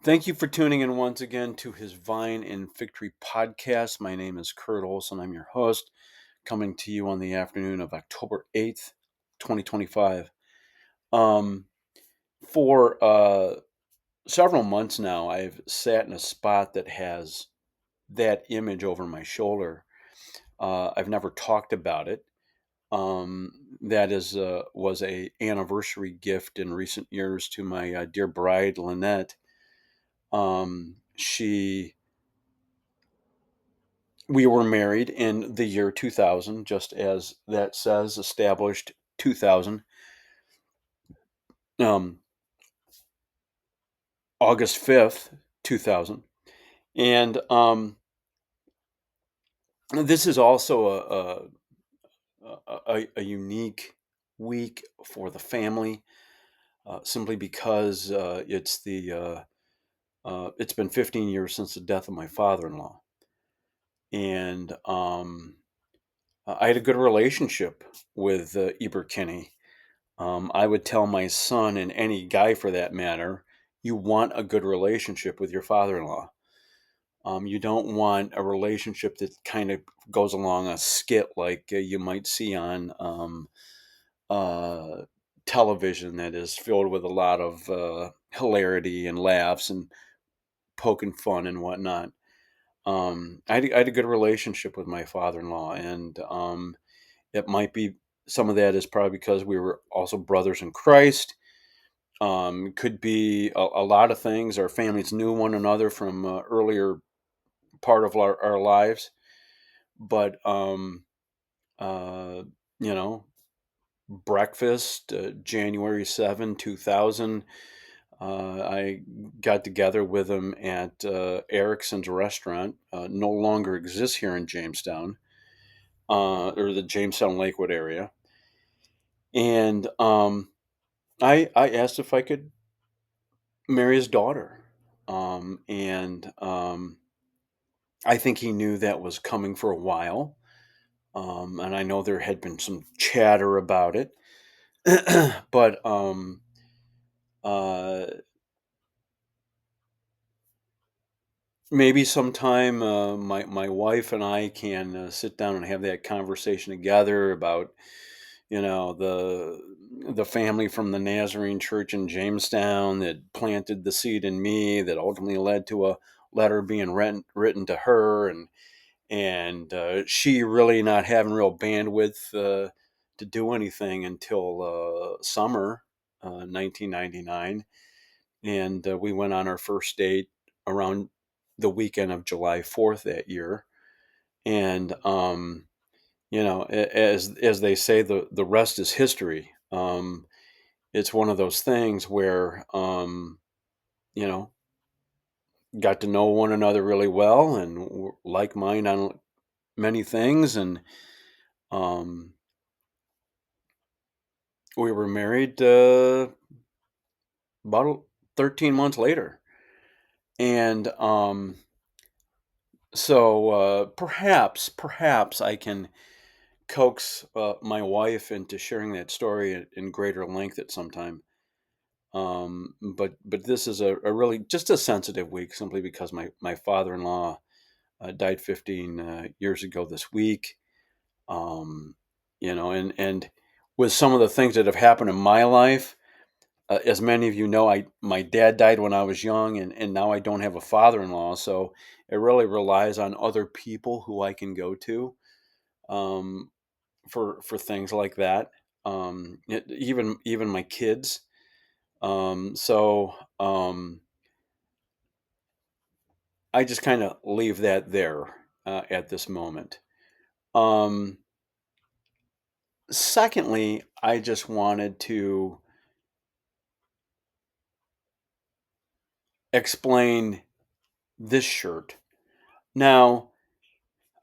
Thank you for tuning in once again to his Vine and Victory podcast. My name is Kurt Olson. I'm your host, coming to you on the afternoon of October 8th, 2025. Um, for several months now, I've sat in a spot that has that image over my shoulder. I've never talked about it. That is was a anniversary gift in recent years to my dear bride, Lynette. She We were married in the year 2000, just as that says, established 2000, um, August 5th, 2000. And this is also a unique week for the family, simply because it's been 15 years since the death of my father-in-law. And I had a good relationship with Eber Kinney. I would tell my son, and any guy for that matter, you want a good relationship with your father in law. You don't want a relationship that kind of goes along a skit like you might see on uh, television that is filled with a lot of hilarity and laughs and poking fun and whatnot. I had a good relationship with my father in law, and it might be some of that is probably because we were also brothers in Christ. Could be a lot of things. Our families knew one another from earlier part of our lives, but uh, you know, breakfast, January 7, 2000. I got together with him at Erickson's restaurant. No longer exists here in Jamestown, or the Jamestown Lakewood area. And I asked if I could marry his daughter. And I think he knew that was coming for a while. And I know there had been some chatter about it. But uh, maybe sometime my wife and I can sit down and have that conversation together about, the family from the Nazarene Church in Jamestown that planted the seed in me that ultimately led to a letter being written to her, and she really not having real bandwidth to do anything until summer 1999. And we went on our first date around the weekend of July 4th that year. And as they say, the rest is history. It's one of those things where you know got to know one another really well and like mind on many things. And um, we were married about 13 months later. And so perhaps I can coax my wife into sharing that story in greater length at some time. But this is a really just a sensitive week, simply because my father-in-law died 15 years ago this week. Um, and with some of the things that have happened in my life, as many of you know, my dad died when I was young, and now I don't have a father-in-law, so it really relies on other people who I can go to um, for things like that. Even my kids. So I just kind of leave that there at this moment. Um, Secondly, I just wanted to explain this shirt. Now,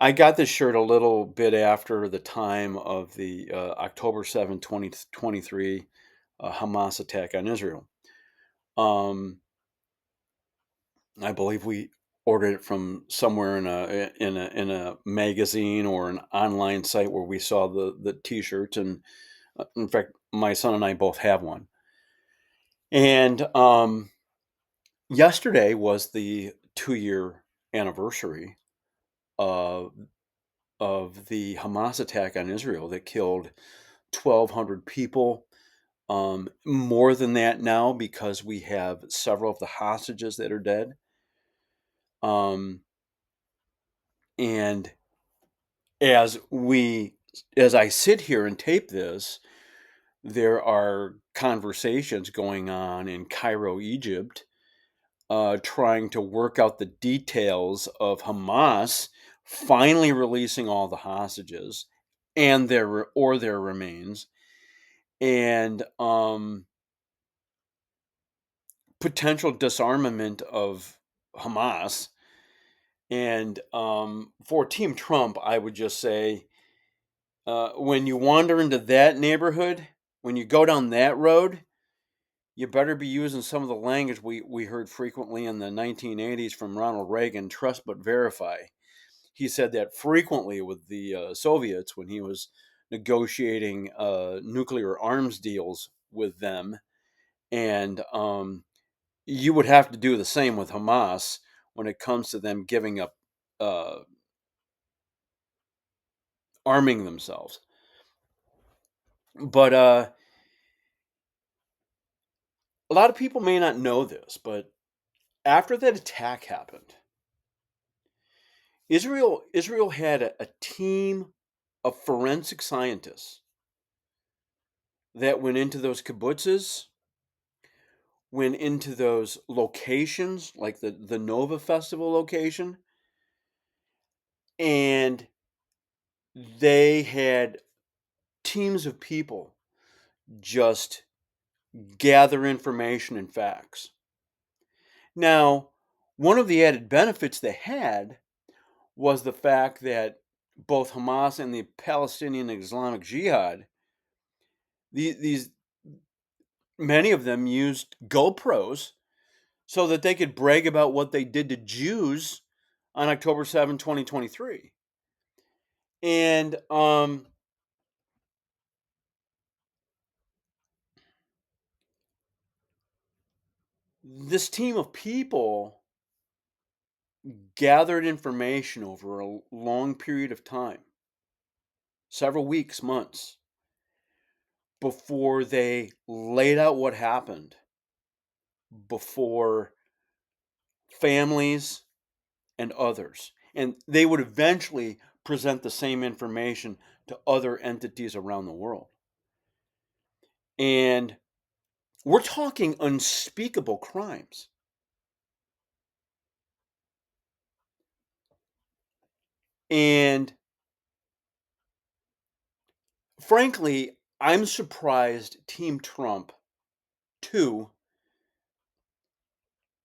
I got this shirt a little bit after the time of the October 7, 2023 Hamas attack on Israel. Um, I believe we ordered it from somewhere in a magazine or an online site where we saw the T-shirts, and in fact, my son and I both have one. And Yesterday was the 2-year anniversary of the Hamas attack on Israel that killed 1,200 people. More than that now because we have several of the hostages that are dead. Um, and as we, as I sit here and tape this, there are conversations going on in Cairo, Egypt, trying to work out the details of Hamas finally releasing all the hostages and their remains, and potential disarmament of Hamas. And for Team Trump, I would just say, when you wander into that neighborhood, when you go down that road, you better be using some of the language we heard frequently in the 1980s from Ronald Reagan: trust but verify. He said that frequently with the Soviets when he was negotiating nuclear arms deals with them. And you would have to do the same with Hamas when it comes to them giving up uh, arming themselves. But a lot of people may not know this, but after that attack happened, Israel had a team of forensic scientists that went into those kibbutzes, went into those locations like the Nova Festival location, and they had teams of people just gather information and facts. Now, one of the added benefits they had was the fact that both Hamas and the Palestinian Islamic Jihad, these many of them used GoPros so that they could brag about what they did to Jews on October 7, 2023. And this team of people gathered information over a long period of time, several weeks, months, before they laid out what happened, before families and others. And they would eventually present the same information to other entities around the world. And we're talking unspeakable crimes. And frankly, I'm surprised Team Trump, too,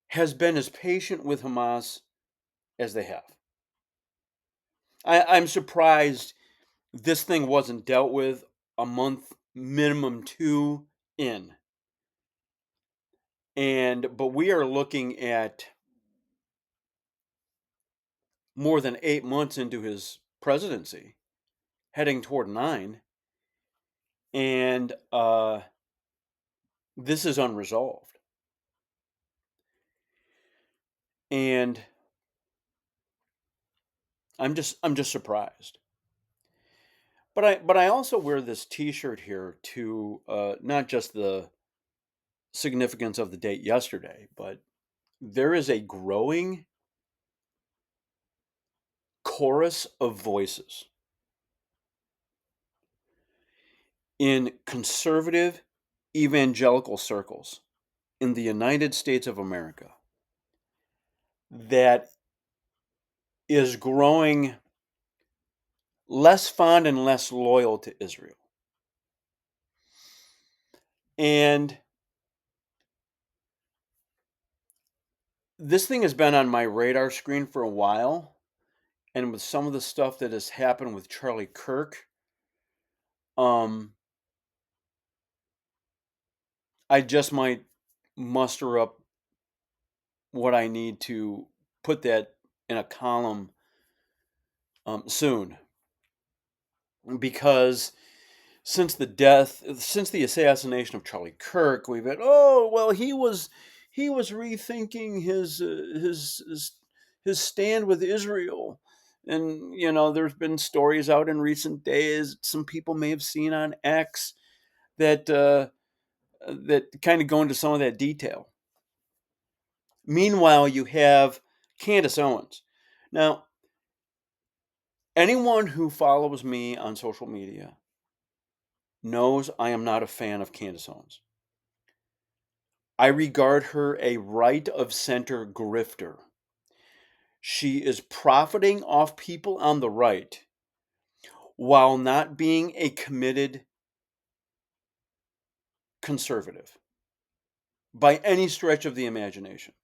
has been as patient with Hamas as they have. I'm surprised this thing wasn't dealt with a month, minimum two in. But we are looking at more than 8 months into his presidency, heading toward 9, and this is unresolved. And I'm just surprised. But I also wear this T-shirt here to not just the significance of the date yesterday, but there is a growing chorus of voices in conservative evangelical circles in the United States of America that is growing less fond and less loyal to Israel. And this thing has been on my radar screen for a while. And with some of the stuff that has happened with Charlie Kirk, um, I just might muster up what I need to put that in a column soon. Because since the assassination of Charlie Kirk, we've had, oh, well, he was rethinking his stand with Israel. And there's been stories out in recent days. Some people may have seen on X that kind of go into some of that detail. Meanwhile, you have Candace Owens. Now, anyone who follows me on social media knows I am not a fan of Candace Owens. I regard her a right of center grifter. She is profiting off people on the right while not being a committed conservative by any stretch of the imagination.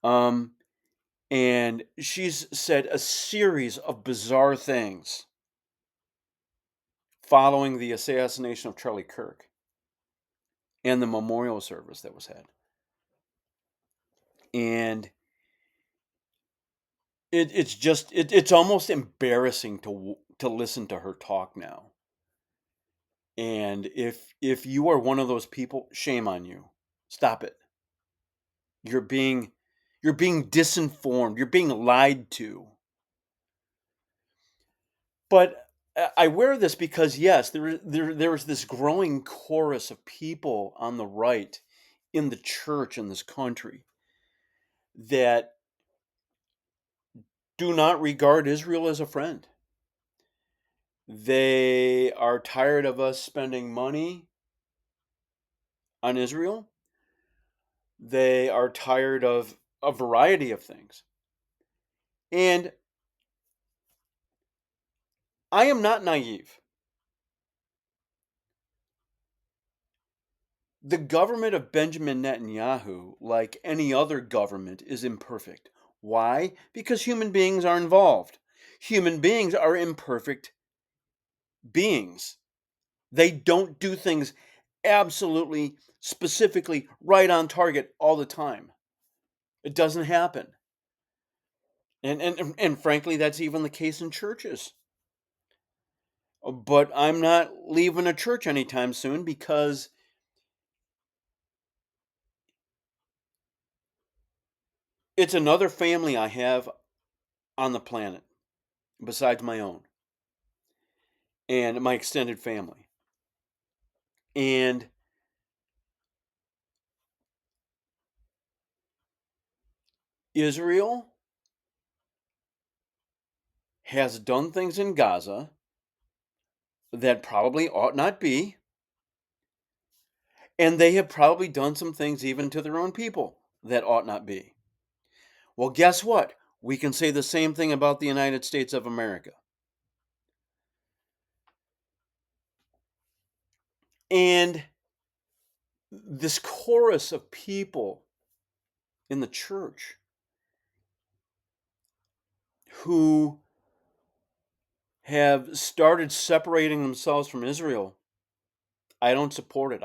And she's said a series of bizarre things following the assassination of Charlie Kirk and the memorial service that was had. And it's almost embarrassing to listen to her talk now. And if you are one of those people, shame on you. Stop it. You're being disinformed. You're being lied to. But I wear this because yes, there is this growing chorus of people on the right in the church in this country that do not regard Israel as a friend. They are tired of us spending money on Israel. They are tired of a variety of things. And I am not naive. The government of Benjamin Netanyahu, like any other government, is imperfect. Why? Because human beings are involved. Human beings are imperfect beings. They don't do things absolutely, specifically, right on target all the time. It doesn't happen. And frankly, that's even the case in churches. But I'm not leaving a church anytime soon because it's another family I have on the planet besides my own and my extended family. And Israel has done things in Gaza that probably ought not be. And they have probably done some things even to their own people that ought not be. Well, guess what? We can say the same thing about the United States of America. And this chorus of people in the church who have started separating themselves from Israel, I don't support it.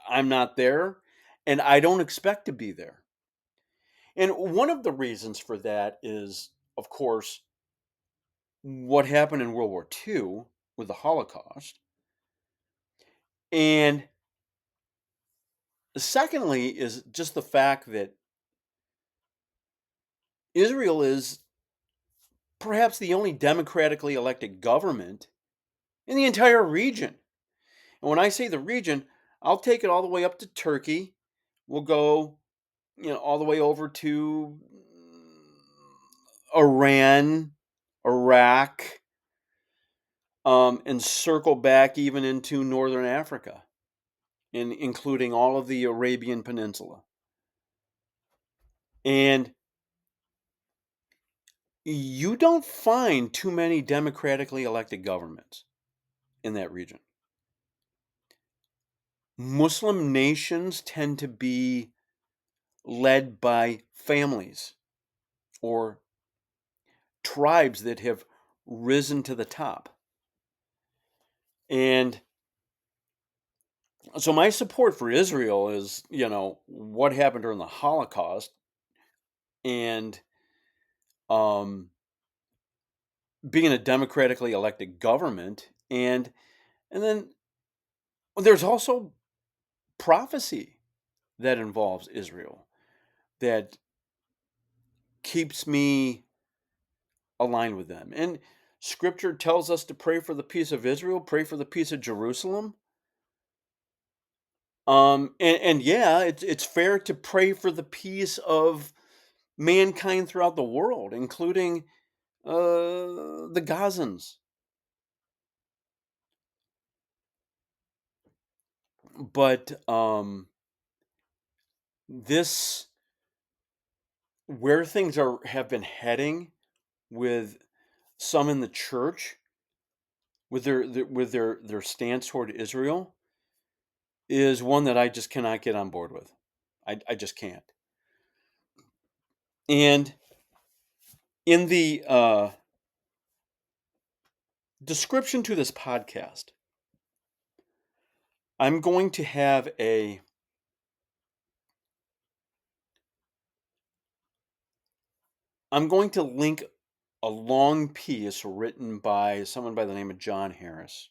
I'm not there, and I don't expect to be there. And one of the reasons for that is, of course, what happened in World War II with the Holocaust. And secondly is just the fact that Israel is perhaps the only democratically elected government in the entire region. And when I say the region, I'll take it all the way up to Turkey. We'll go, all the way over to Iran, Iraq, and circle back even into northern Africa, including all of the Arabian Peninsula. And you don't find too many democratically elected governments in that region. Muslim nations tend to be led by families or tribes that have risen to the top. And so my support for Israel is, what happened during the Holocaust and being a democratically elected government, and then there's also prophecy. that involves Israel that keeps me aligned with them. And scripture tells us to pray for the peace of Israel, pray for the peace of Jerusalem. And yeah, it's fair to pray for the peace of mankind throughout the world, including the Gazans. But this where things are have been heading with some in the church with their stance toward Israel is one that I just cannot get on board with. I just can't. And in the description to this podcast, I'm going to have a I'm going to link a long piece written by someone by the name of John Harris.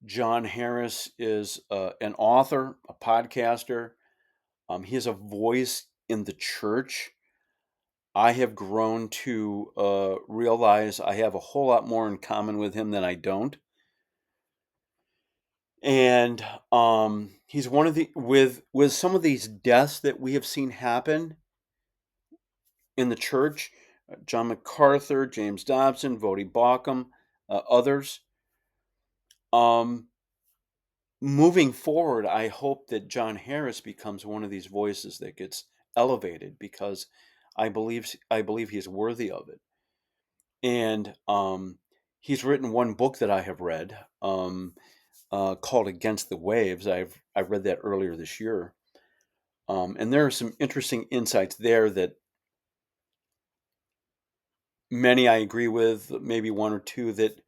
John Harris is an author, a podcaster. He has a voice in the church. I have grown to realize I have a whole lot more in common with him than I don't. And he's one of the with some of these deaths that we have seen happen in the church, John MacArthur, James Dobson, Vodi Baucham, others. Um, moving forward, I hope that John Harris becomes one of these voices that gets elevated because I believe he's worthy of it. And he's written one book that I have read called "Against the Waves." I read that earlier this year, and there are some interesting insights there that many I agree with, maybe one or two that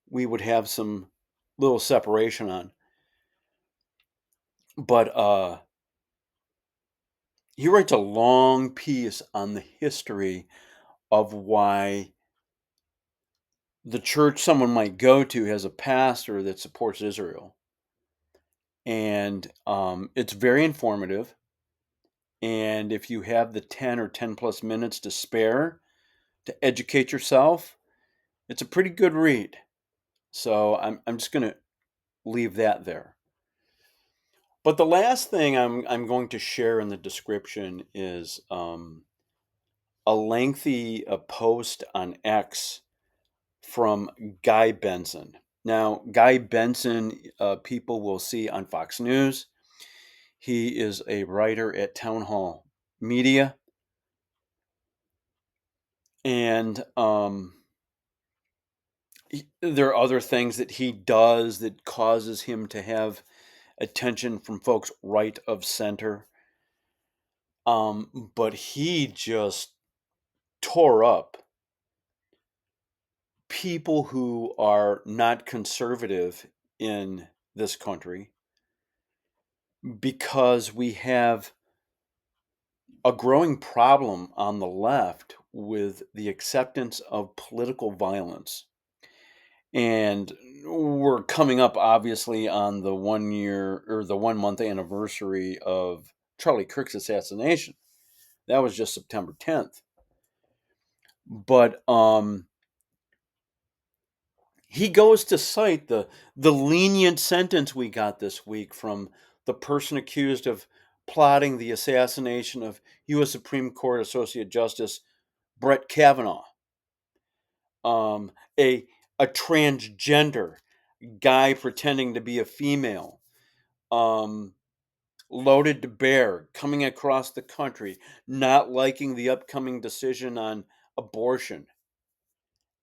we would have some little separation on. But he writes a long piece on the history of why the church someone might go to has a pastor that supports Israel. And it's very informative. And if you have the 10 or 10 plus minutes to spare to educate yourself, it's a pretty good read. So I'm just going to leave that there. But the last thing I'm going to share in the description is a lengthy post on X from Guy Benson. Now, Guy Benson, people will see on Fox News. He is a writer at Town Hall Media, and there are other things that he does that causes him to have attention from folks right of center. But he just tore up people who are not conservative in this country because we have a growing problem on the left with the acceptance of political violence. And we're coming up, obviously, on the 1 year or the 1 month anniversary of Charlie Kirk's assassination. That was just September 10th. But he goes to cite the lenient sentence we got this week from the person accused of plotting the assassination of U.S. Supreme Court Associate Justice Brett Kavanaugh, um, a a transgender guy pretending to be a female, um, loaded to bear, coming across the country, not liking the upcoming decision on abortion,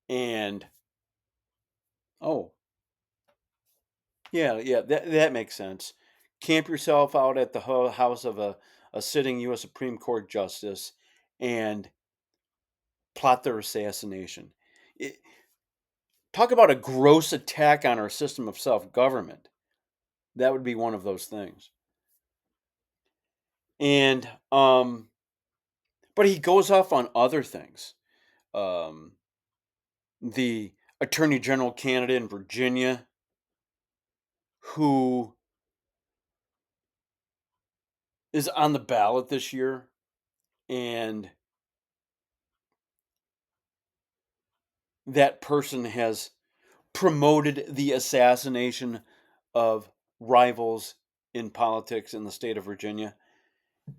and oh, yeah, that makes sense. Camp yourself out at the house of a sitting U.S. Supreme Court justice and plot their assassination. It, talk about a gross attack on our system of self government. That would be one of those things. And but he goes off on other things. Um, the attorney general candidate in Virginia who is on the ballot this year, and that person has promoted the assassination of rivals in politics in the state of Virginia.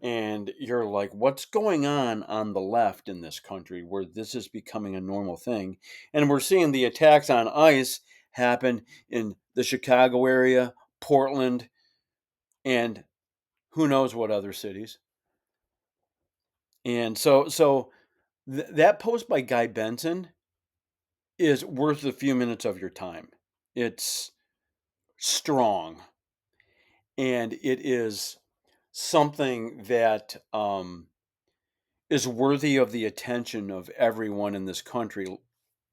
And you're like, what's going on the left in this country where this is becoming a normal thing? And we're seeing the attacks on ICE happen in the Chicago area, Portland, and who knows what other cities. And that post by Guy Benson is worth a few minutes of your time. It's strong, and it is something that is worthy of the attention of everyone in this country,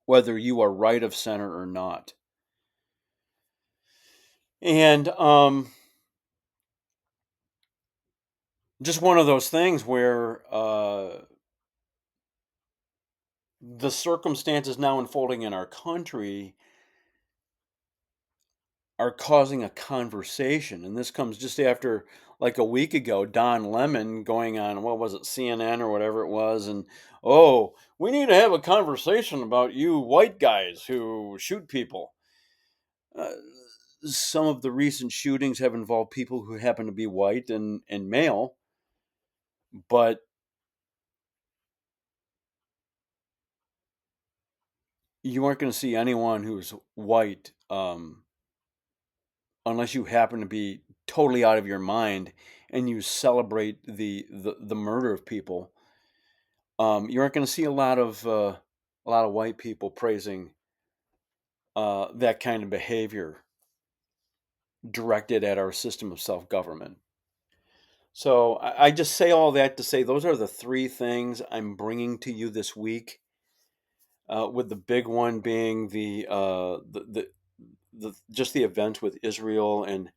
whether you are right of center or not. And just one of those things where the circumstances now unfolding in our country are causing a conversation. And this comes just after, like a week ago, Don Lemon going on, what was it, CNN or whatever it was, and oh, we need to have a conversation about you white guys who shoot people. Uh, some of the recent shootings have involved people who happen to be white and male, but you aren't going to see anyone who's white unless you happen to be totally out of your mind and you celebrate the murder of people. You aren't going to see a lot of white people praising that kind of behavior directed at our system of self government. So I just say all that to say those are the three things I'm bringing to you this week. With the big one being the just the events with Israel, and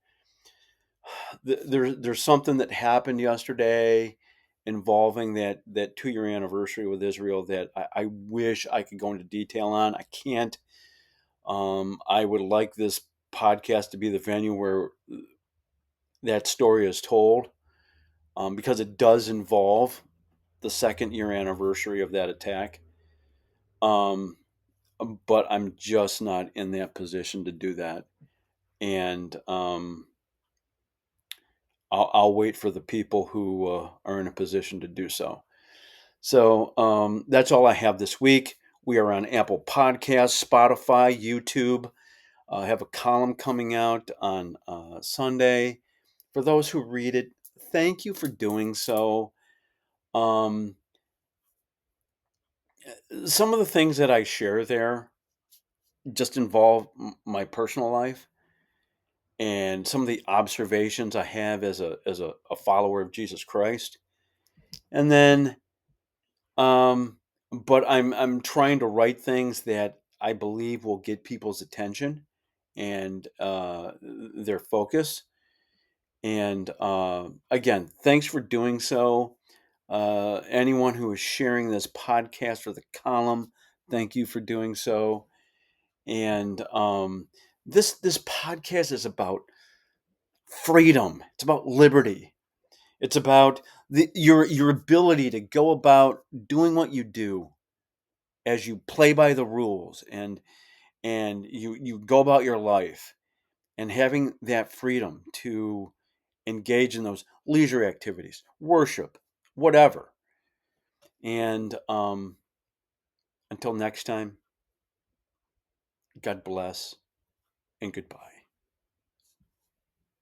there's something that happened yesterday involving that 2 year anniversary with Israel that I wish I could go into detail on. I can't. I would like this podcast to be the venue where that story is told, because it does involve the 2nd year anniversary of that attack. Um, but I'm just not in that position to do that. And I'll wait for the people who are in a position to do so. So that's all I have this week. We are on Apple Podcasts, Spotify, YouTube. I have a column coming out on Sunday. For those who read it, thank you for doing so. Um, some of the things that I share there just involve my personal life and some of the observations I have as a follower of Jesus Christ. And then Um, but I'm trying to write things that I believe will get people's attention and their focus. And again, thanks for doing so. Anyone who is sharing this podcast or the column, thank you for doing so. And this podcast is about freedom. It's about liberty. It's about your ability to go about doing what you do as you play by the rules and you go about your life and having that freedom to engage in those leisure activities, worship, whatever. And until next time, God bless and goodbye.